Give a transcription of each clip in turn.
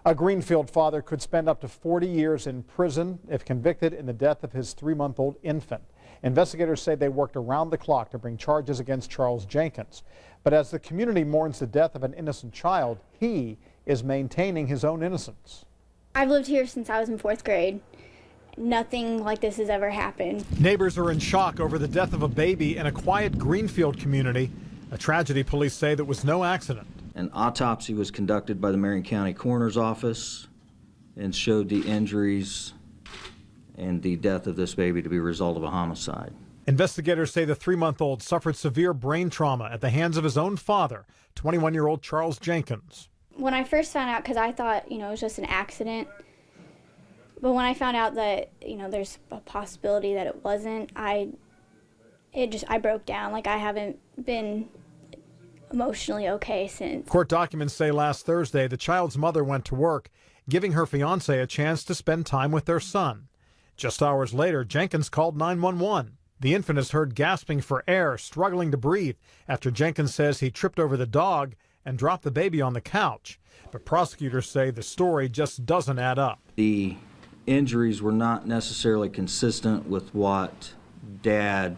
A Greenfield father could spend up to 40 years in prison if convicted in the death of his 3-month-old infant. Investigators say they worked around the clock to bring charges against Charles Jenkins. But as the community mourns the death of an innocent child, he is maintaining his own innocence. I've lived here since I was in 4th grade. Nothing like this has ever happened. Neighbors are in shock over the death of a baby in a quiet Greenfield community, a tragedy police say that was no accident. An autopsy was conducted by the Marion County Coroner's Office and showed the injuries and the death of this baby to be a result of a homicide. Investigators say the 3-month-old suffered severe brain trauma at the hands of his own father, 21-year-old Charles Jenkins. When I first found out, because I thought, it was just an accident, but when I found out that, there's a possibility that it wasn't, I broke down. Like, I haven't been emotionally okay since. Court documents say last Thursday the child's mother went to work, giving her fiancé a chance to spend time with their son. Just hours later, Jenkins called 911. The infant is heard gasping for air, struggling to breathe, after Jenkins says he tripped over the dog and dropped the baby on the couch. But prosecutors say the story just doesn't add up. The injuries were not necessarily consistent with what Dad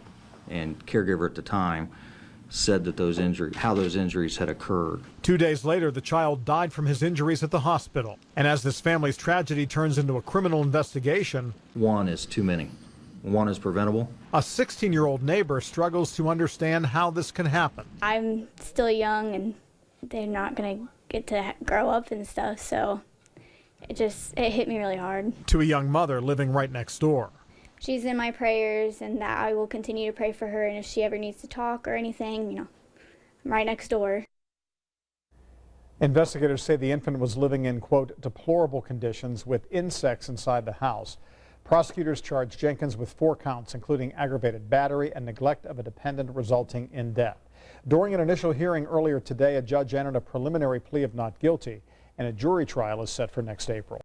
and caregiver at the time said that how those injuries had occurred. 2 days later, the child died from his injuries at the hospital. And as this family's tragedy turns into a criminal investigation, one is too many. One is preventable. A 16-year-old neighbor struggles to understand how this can happen. I'm still young and they're not going to get to grow up and stuff, so it hit me really hard. To a young mother living right next door. She's in my prayers, and that I will continue to pray for her, and if she ever needs to talk or anything, I'm right next door. Investigators say the infant was living in, quote, deplorable conditions with insects inside the house. Prosecutors charged Jenkins with 4 counts, including aggravated battery and neglect of a dependent resulting in death. During an initial hearing earlier today, a judge entered a preliminary plea of not guilty, and a jury trial is set for next April.